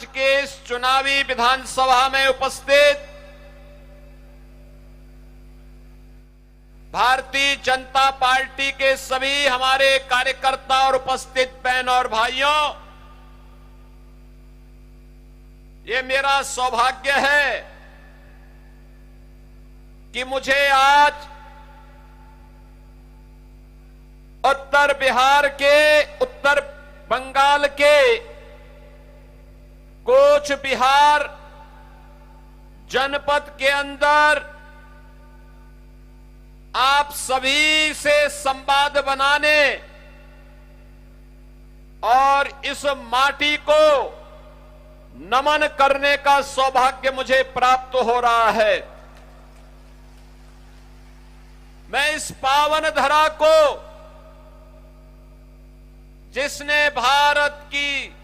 आज के इस चुनावी विधानसभा में उपस्थित भारतीय जनता पार्टी के सभी हमारे कार्यकर्ता और उपस्थित बहन और भाइयों, ये मेरा सौभाग्य है कि मुझे आज उत्तर बिहार के, उत्तर बंगाल के कोच बिहार जनपद के अंदर आप सभी से संवाद बनाने और इस माटी को नमन करने का सौभाग्य मुझे प्राप्त हो रहा है। मैं इस पावन धरा को, जिसने भारत की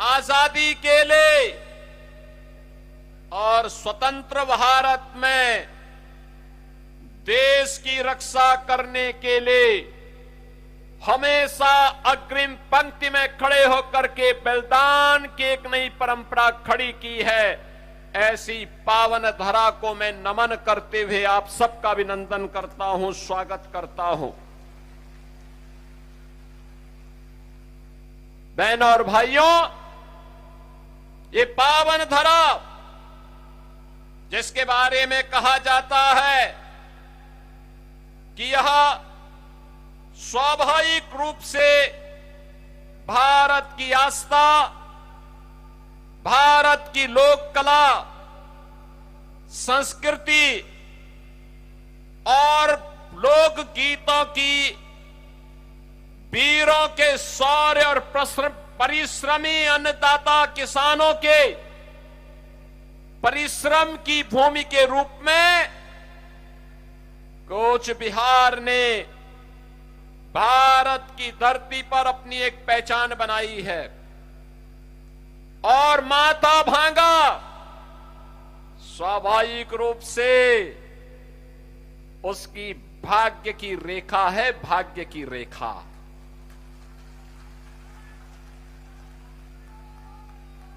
आजादी के लिए और स्वतंत्र भारत में देश की रक्षा करने के लिए हमेशा अग्रिम पंक्ति में खड़े होकर के बलिदान की एक नई परंपरा खड़ी की है, ऐसी पावन धरा को मैं नमन करते हुए आप सबका अभिनंदन करता हूं, स्वागत करता हूं। बहनों और भाइयों, ये पावन धरा जिसके बारे में कहा जाता है कि यह स्वाभाविक रूप से भारत की आस्था, भारत की लोक कला, संस्कृति और लोक गीतों की, वीरों के शौर्य और परिश्रमी अन्नदाता किसानों के परिश्रम की भूमि के रूप में कोच बिहार ने भारत की धरती पर अपनी एक पहचान बनाई है और माथा भांगा स्वाभाविक रूप से उसकी भाग्य की रेखा है, भाग्य की रेखा।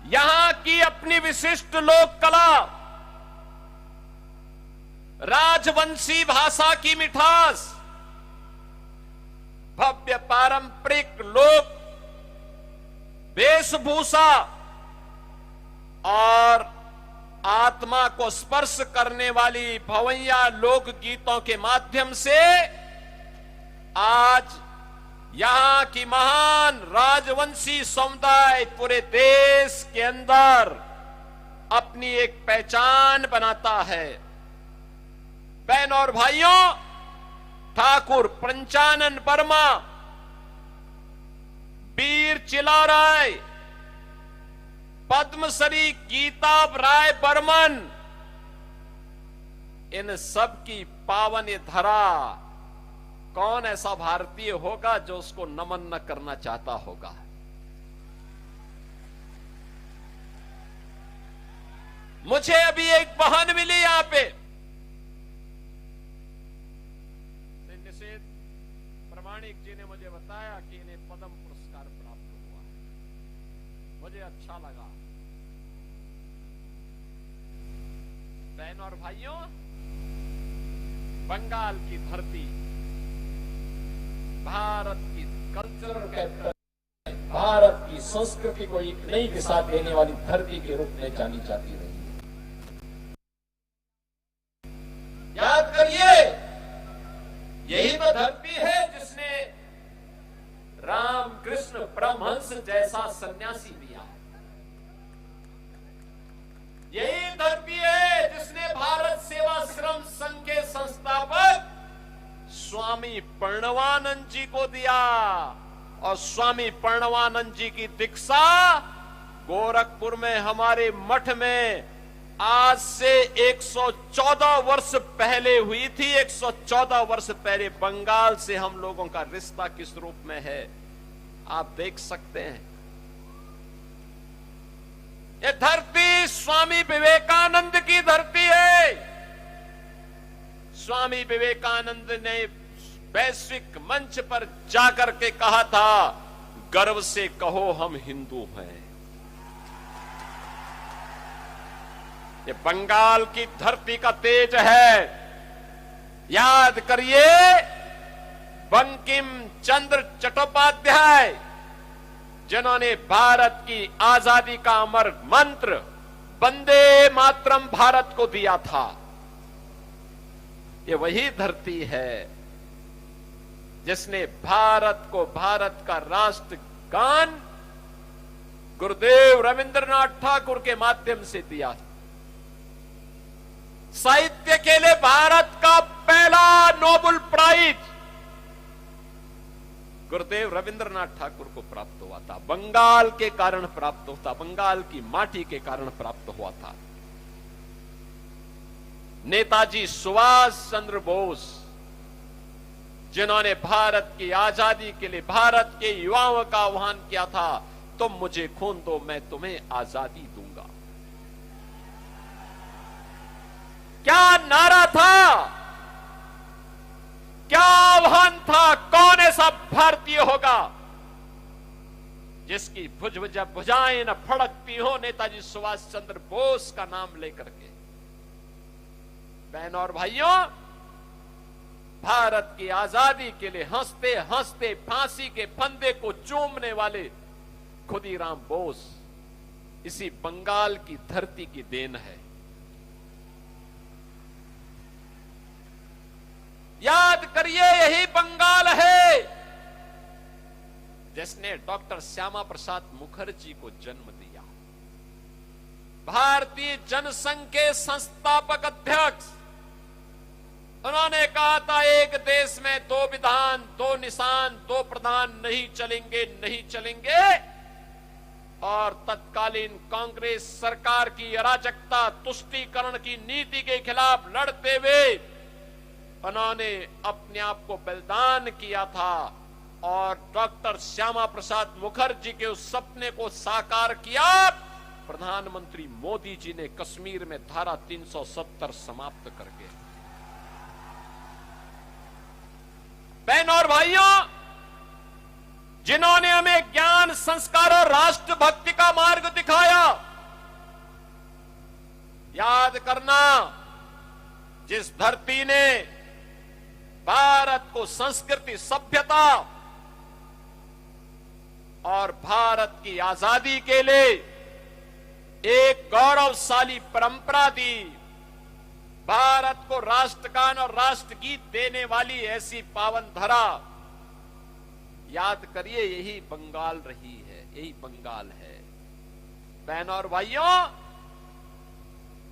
यहां की अपनी विशिष्ट लोक कला, राजवंशी भाषा की मिठास, भव्य पारंपरिक लोक वेशभूषा और आत्मा को स्पर्श करने वाली भवैया लोक गीतों के माध्यम से आज यहां की महान राजवंशी समुदाय पूरे देश के अंदर अपनी एक पहचान बनाता है। बहनों और भाइयों, ठाकुर पंचानन वर्मा, वीर चिलाराय, पद्मश्री गीता राय बर्मन, इन सब की पावन धरा, कौन ऐसा भारतीय होगा जो उसको नमन न करना चाहता होगा। मुझे अभी एक बहन मिली यहां पे, प्रमाणिक जी ने मुझे बताया कि इन्हें पद्म पुरस्कार प्राप्त हुआ है। मुझे अच्छा लगा। बहनों और भाइयों, बंगाल की धरती भारत की कल्चरल कैपिटल, भारत की संस्कृति को एक नई दिशा देने वाली धरती के रूप में जानी जाती रही है। याद करिए, यही तो धरती है जिसने राम कृष्ण परमहंस जैसा सन्यासी दिया। यही धरती है जिसने भारत सेवाश्रम संघ के संस्थापक स्वामी प्रणवानंद जी को दिया और स्वामी प्रणवानंद जी की दीक्षा गोरखपुर में हमारे मठ में आज से 114 वर्ष पहले हुई थी। 114 वर्ष पहले बंगाल से हम लोगों का रिश्ता किस रूप में है आप देख सकते हैं। ये धरती स्वामी विवेकानंद की धरती है। स्वामी विवेकानंद ने वैश्विक मंच पर जाकर के कहा था, गर्व से कहो हम हिंदू हैं। ये बंगाल की धरती का तेज है। याद करिए, बंकिम चंद्र चट्टोपाध्याय जिन्होंने भारत की आजादी का अमर मंत्र वंदे मातरम भारत को दिया था। ये वही धरती है जिसने भारत को भारत का राष्ट्र गान गुरुदेव रविंद्रनाथ ठाकुर के माध्यम से दिया। साहित्य के लिए भारत का पहला नोबेल प्राइज गुरुदेव रविंद्रनाथ ठाकुर को प्राप्त हुआ था। बंगाल के कारण प्राप्त होता, बंगाल की माटी के कारण प्राप्त हुआ था। नेताजी सुभाष चंद्र बोस जिन्होंने भारत की आजादी के लिए भारत के युवाओं का आह्वान किया था, तुम मुझे खून दो मैं तुम्हें आजादी दूंगा। क्या नारा था, क्या आह्वान था? कौन ऐसा भारतीय होगा जिसकी भुजाएं न फड़कती हो नेताजी सुभाष चंद्र बोस का नाम लेकर के। बहनों और भाइयों, भारत की आजादी के लिए हंसते हंसते फांसी के फंदे को चूमने वाले खुदीराम बोस इसी बंगाल की धरती की देन है। याद करिए, यही बंगाल है जिसने डॉक्टर श्यामा प्रसाद मुखर्जी को जन्म दिया। भारतीय जनसंघ के संस्थापक अध्यक्ष, उन्होंने कहा था एक देश में दो विधान, दो निशान, दो प्रधान नहीं चलेंगे, नहीं चलेंगे। और तत्कालीन कांग्रेस सरकार की अराजकता, तुष्टीकरण की नीति के खिलाफ लड़ते हुए उन्होंने अपने आप को बलिदान किया था और डॉक्टर श्यामा प्रसाद मुखर्जी के उस सपने को साकार किया। प्रधानमंत्री मोदी जी ने कश्मीर में धारा 370 समाप्त करके। बहनों और भाइयों, जिन्होंने हमें ज्ञान, संस्कार और राष्ट्रभक्ति का मार्ग दिखाया, याद करना, जिस धरती ने भारत को संस्कृति, सभ्यता और भारत की आजादी के लिए एक गौरवशाली परंपरा दी, भारत को राष्ट्रगान और राष्ट्रगीत देने वाली ऐसी पावन धरा, याद करिए, यही बंगाल रही है, यही बंगाल है। बहनों और भाइयों,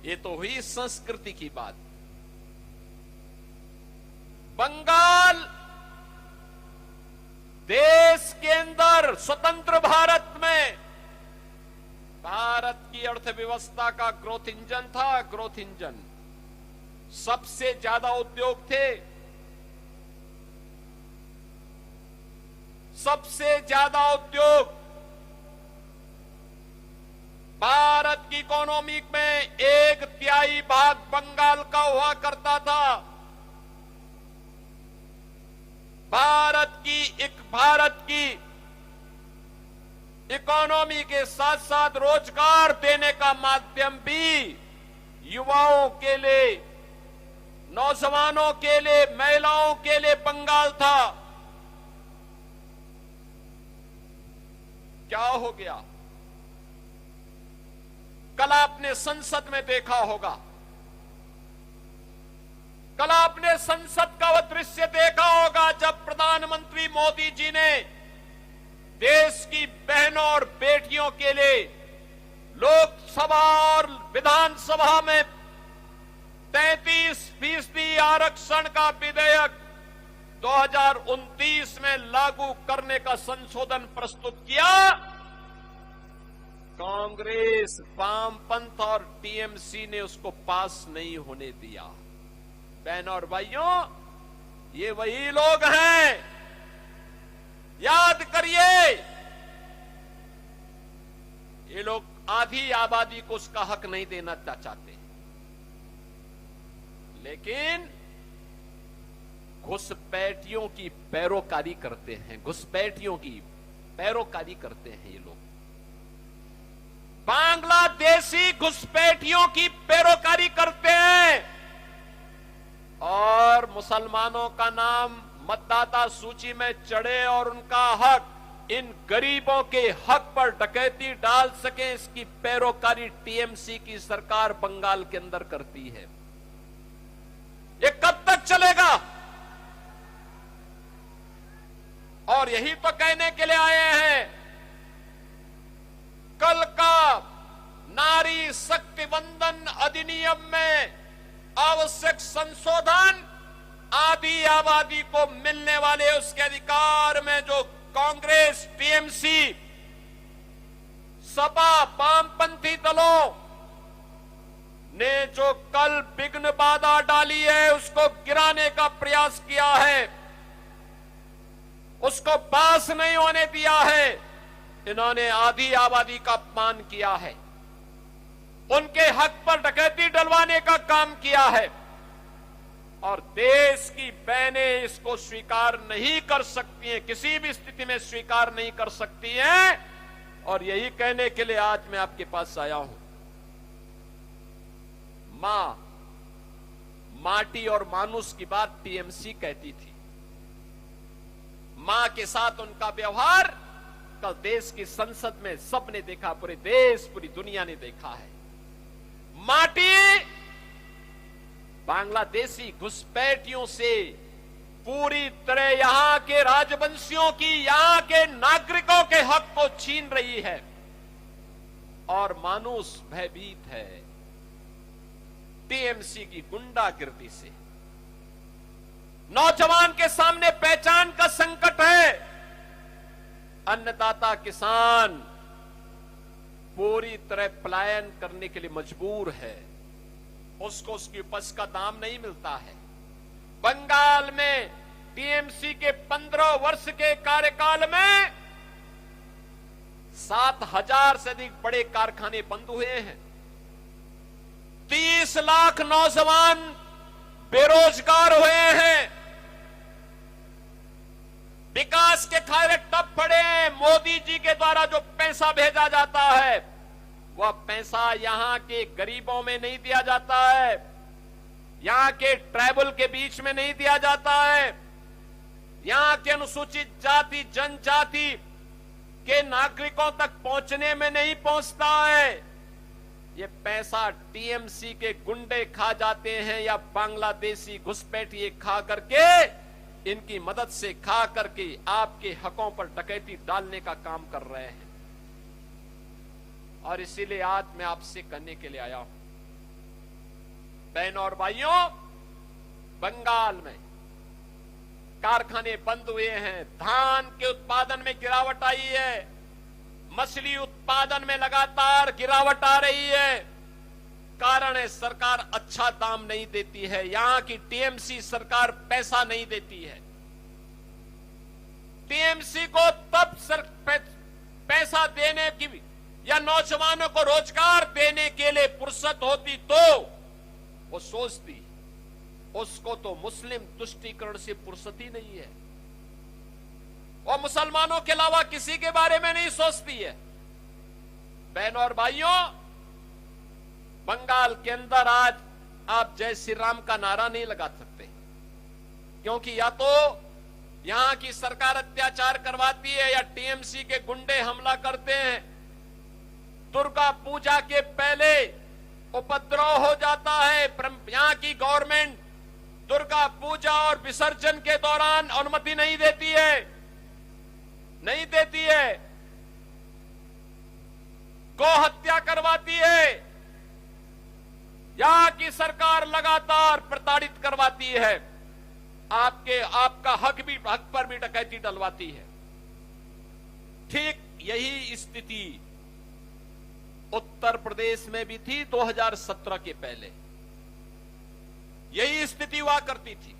ये तो हुई संस्कृति की बात। बंगाल देश के अंदर स्वतंत्र भारत में भारत की अर्थव्यवस्था का ग्रोथ इंजन था, ग्रोथ इंजन। सबसे ज्यादा उद्योग थे, सबसे ज्यादा उद्योग भारत की इकोनॉमी में 1/3 भाग बंगाल का हुआ करता था। भारत की इकोनॉमी के साथ साथ रोजगार देने का माध्यम भी युवाओं के लिए, नौजवानों के लिए, महिलाओं के लिए बंगाल था। क्या हो गया? कल आपने संसद में देखा होगा, कल आपने संसद का वह दृश्य देखा होगा जब प्रधानमंत्री मोदी जी ने देश की बहनों और बेटियों के लिए लोकसभा और विधानसभा में 33% आरक्षण का विधेयक 2029 में लागू करने का संशोधन प्रस्तुत किया। कांग्रेस, वामपंथ और टीएमसी ने उसको पास नहीं होने दिया। बहनों और भाइयों, ये वही लोग हैं, याद करिए, ये लोग आधी आबादी को उसका हक नहीं देना चाहते, लेकिन घुसपैठियों की पैरोकारी करते हैं, घुसपैठियों की पैरोकारी करते हैं ये लोग। बांग्लादेशी घुसपैठियों की पैरोकारी करते हैं और मुसलमानों का नाम मतदाता सूची में चढ़े और उनका हक, इन गरीबों के हक पर डकैती डाल सके, इसकी पैरोकारी टीएमसी की सरकार बंगाल के अंदर करती है। ये कब तक चलेगा? और यही तो कहने के लिए आए हैं, कल का नारी शक्ति वंदन अधिनियम में आवश्यक संशोधन आदि आबादी को मिलने वाले उसके अधिकार में जो कांग्रेस, टीएमसी, सपा, वामपंथी दलों ने जो कल विघ्न बाधा डाली है, उसको गिराने का प्रयास किया है, उसको पास नहीं होने दिया है। इन्होंने आधी आबादी का अपमान किया है, उनके हक पर डकैती डलवाने का काम किया है और देश की बहनें इसको स्वीकार नहीं कर सकती हैं, किसी भी स्थिति में स्वीकार नहीं कर सकती हैं। और यही कहने के लिए आज मैं आपके पास आया हूं। मां, माटी और मानुष की बात टीएमसी कहती थी। मां के साथ उनका व्यवहार कल देश की संसद में सबने देखा, पूरे देश, पूरी दुनिया ने देखा है। माटी बांग्लादेशी घुसपैठियों से पूरी तरह यहां के राजवंशियों की, यहां के नागरिकों के हक को छीन रही है और मानुष भयभीत है टीएमसी की गुंडागिर्दी से। नौजवान के सामने पहचान का संकट है। अन्नदाता किसान पूरी तरह पलायन करने के लिए मजबूर है, उसको उसकी उपज का दाम नहीं मिलता है। बंगाल में टीएमसी के 15 वर्ष के कार्यकाल में 7,000 से अधिक बड़े कारखाने बंद हुए हैं। 30 लाख नौजवान बेरोजगार हुए हैं। विकास के खारे तब पड़े हैं, मोदी जी के द्वारा जो पैसा भेजा जाता है वह पैसा यहां के गरीबों में नहीं दिया जाता है, यहां के ट्राइबल के बीच में नहीं दिया जाता है, यहां के अनुसूचित जाति, जनजाति के नागरिकों तक पहुंचने में नहीं पहुंचता है। ये पैसा टीएमसी के गुंडे खा जाते हैं या बांग्लादेशी घुसपैठिए खा करके, इनकी मदद से खा करके आपके हकों पर डकैती डालने का काम कर रहे हैं। और इसीलिए आज मैं आपसे कहने के लिए आया हूं, बहनों और भाइयों, बंगाल में कारखाने बंद हुए हैं, धान के उत्पादन में गिरावट आई है, मछली उत्पादन में लगातार गिरावट आ रही है। कारण है सरकार अच्छा दाम नहीं देती है, यहां की टीएमसी सरकार पैसा नहीं देती है। टीएमसी को तब पैसा देने की या नौजवानों को रोजगार देने के लिए फुर्सत होती तो वो सोचती, उसको तो मुस्लिम तुष्टीकरण से फुर्सत ही नहीं है। वो मुसलमानों के अलावा किसी के बारे में नहीं सोचती है। बहनों और भाइयों, बंगाल के अंदर आज आप जय श्री राम का नारा नहीं लगा सकते, क्योंकि या तो यहां की सरकार अत्याचार करवाती है या टीएमसी के गुंडे हमला करते हैं। दुर्गा पूजा के पहले उपद्रव हो जाता है। यहां की गवर्नमेंट दुर्गा पूजा और विसर्जन के दौरान अनुमति नहीं देती है, नहीं देती है। गौ हत्या करवाती है। यहां की सरकार लगातार प्रताड़ित करवाती है। आपका हक पर भी डकैती डलवाती है। ठीक यही स्थिति उत्तर प्रदेश में भी थी 2017 के पहले। यही स्थिति हुआ करती थी।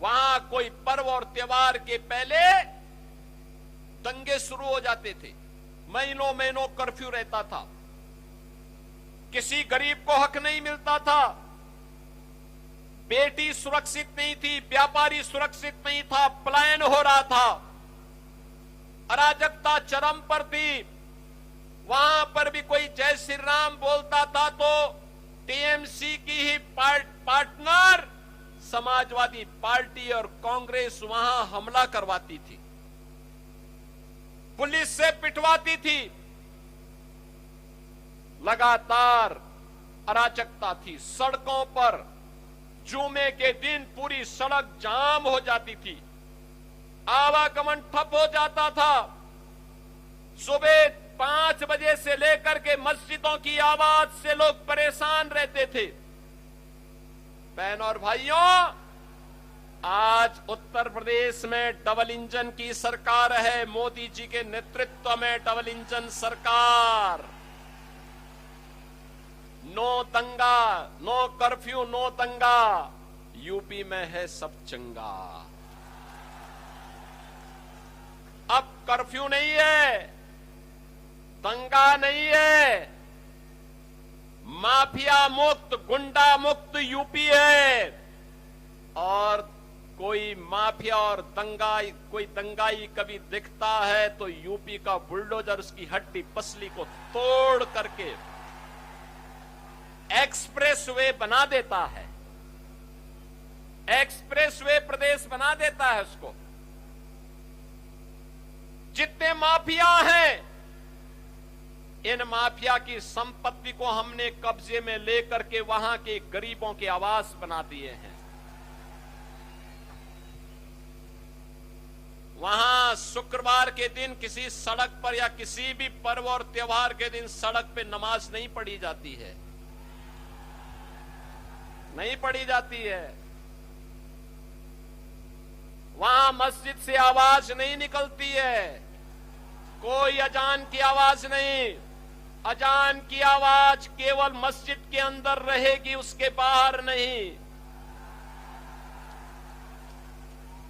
वहां कोई पर्व और त्योहार के पहले दंगे शुरू हो जाते थे, महीनों महीनों कर्फ्यू रहता था, किसी गरीब को हक नहीं मिलता था, बेटी सुरक्षित नहीं थी, व्यापारी सुरक्षित नहीं था, पलायन हो रहा था, अराजकता चरम पर थी। वहां पर भी कोई जय श्री राम बोलता था तो टीएमसी की ही पार्टनर समाजवादी पार्टी और कांग्रेस वहां हमला करवाती थी, पुलिस से पिटवाती थी, लगातार अराजकता थी। सड़कों पर जुमे के दिन पूरी सड़क जाम हो जाती थी, आवागमन ठप हो जाता था। सुबह 5 बजे से लेकर के मस्जिदों की आवाज से लोग परेशान रहते थे। बहनों और भाइयों, आज उत्तर प्रदेश में डबल इंजन की सरकार है, मोदी जी के नेतृत्व में डबल इंजन सरकार। नो दंगा, नो कर्फ्यू, नो दंगा, यूपी में है सब चंगा। अब कर्फ्यू नहीं है, दंगा नहीं है, माफिया मुक्त, गुंडा मुक्त यूपी है। और कोई माफिया और कोई दंगाई कभी दिखता है तो यूपी का बुलडोजर उसकी हड्डी पसली को तोड़ करके एक्सप्रेस वे बना देता है, एक्सप्रेस वे प्रदेश बना देता है उसको। जितने माफिया हैं, इन माफिया की संपत्ति को हमने कब्जे में लेकर के वहां के गरीबों के आवास बना दिए हैं। वहां शुक्रवार के दिन किसी सड़क पर या किसी भी पर्व और त्योहार के दिन सड़क पे नमाज नहीं पढ़ी जाती है, नहीं पढ़ी जाती है। वहां मस्जिद से आवाज नहीं निकलती है, कोई अजान की आवाज नहीं। अजान की आवाज केवल मस्जिद के अंदर रहेगी, उसके बाहर नहीं।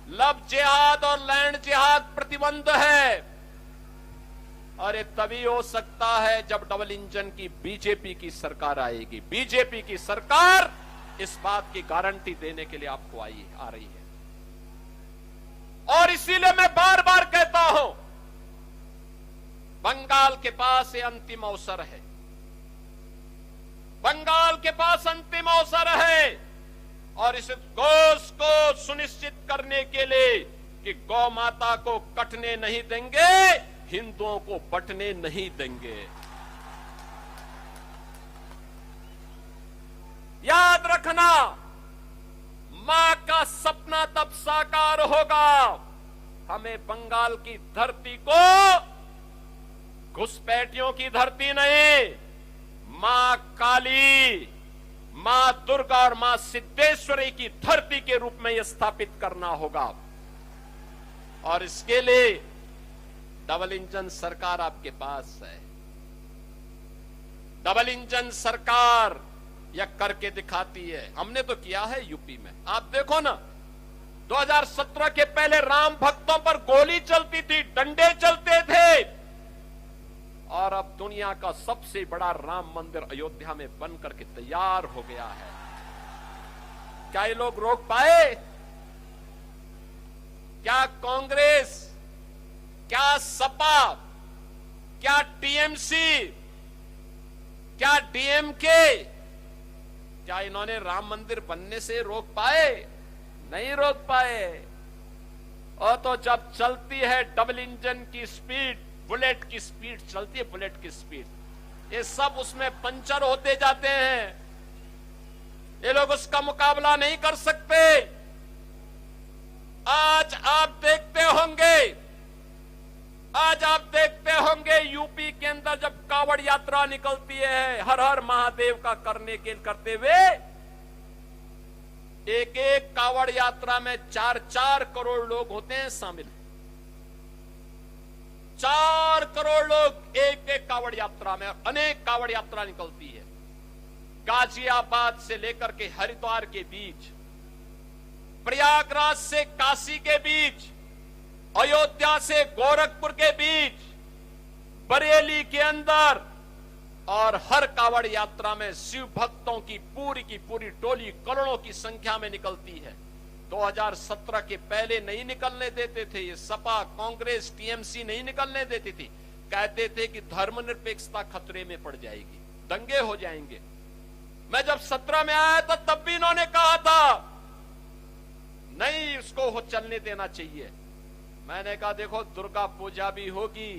लव जिहाद और लैंड जिहाद प्रतिबंध है। और ये तभी हो सकता है जब डबल इंजन की बीजेपी की सरकार आएगी। बीजेपी की सरकार इस बात की गारंटी देने के लिए आपको आ रही है। और इसीलिए मैं बार बार कहता हूं, बंगाल के पास ये अंतिम अवसर है, बंगाल के पास अंतिम अवसर है। और इस घोष को सुनिश्चित करने के लिए कि गौ माता को कटने नहीं देंगे, हिंदुओं को बंटने नहीं देंगे। याद रखना, मां का सपना तब साकार होगा। हमें बंगाल की धरती को घुसपैठियों की धरती नहीं, मां काली, मां दुर्गा और मां सिद्धेश्वरी की धरती के रूप में यह स्थापित करना होगा। और इसके लिए डबल इंजन सरकार आपके पास है। डबल इंजन सरकार यह करके दिखाती है। हमने तो किया है यूपी में। आप देखो ना, 2017 के पहले राम भक्तों पर गोली चलती थी, डंडे चलते थे, और अब दुनिया का सबसे बड़ा राम मंदिर अयोध्या में बन करके तैयार हो गया है। क्या ये लोग रोक पाए? क्या कांग्रेस, क्या सपा, क्या टीएमसी, क्या डीएमके, क्या इन्होंने राम मंदिर बनने से रोक पाए? नहीं रोक पाए। और तो जब चलती है डबल इंजन की स्पीड, बुलेट की स्पीड चलती है, बुलेट की स्पीड, ये सब उसमें पंचर होते जाते हैं। ये लोग उसका मुकाबला नहीं कर सकते। आज आप देखते होंगे यूपी के अंदर जब कावड़ यात्रा निकलती है, हर हर महादेव का करते हुए, एक एक कावड़ यात्रा में 4-4 करोड़ लोग होते हैं शामिल। 4 करोड़ लोग एक एक कावड़ यात्रा में, अनेक कावड़ यात्रा निकलती है। गाजियाबाद से लेकर के हरिद्वार के बीच, प्रयागराज से काशी के बीच, अयोध्या से गोरखपुर के बीच, बरेली के अंदर, और हर कावड़ यात्रा में शिव भक्तों की पूरी टोली करोड़ों की संख्या में निकलती है। 2017 के पहले नहीं निकलने देते थे ये सपा, कांग्रेस, टीएमसी नहीं निकलने देती थी। कहते थे कि धर्मनिरपेक्षता खतरे में पड़ जाएगी, दंगे हो जाएंगे। मैं जब 17 में आया था तब भी इन्होंने कहा था नहीं, इसको हो चलने देना चाहिए। मैंने कहा देखो दुर्गा पूजा भी होगी,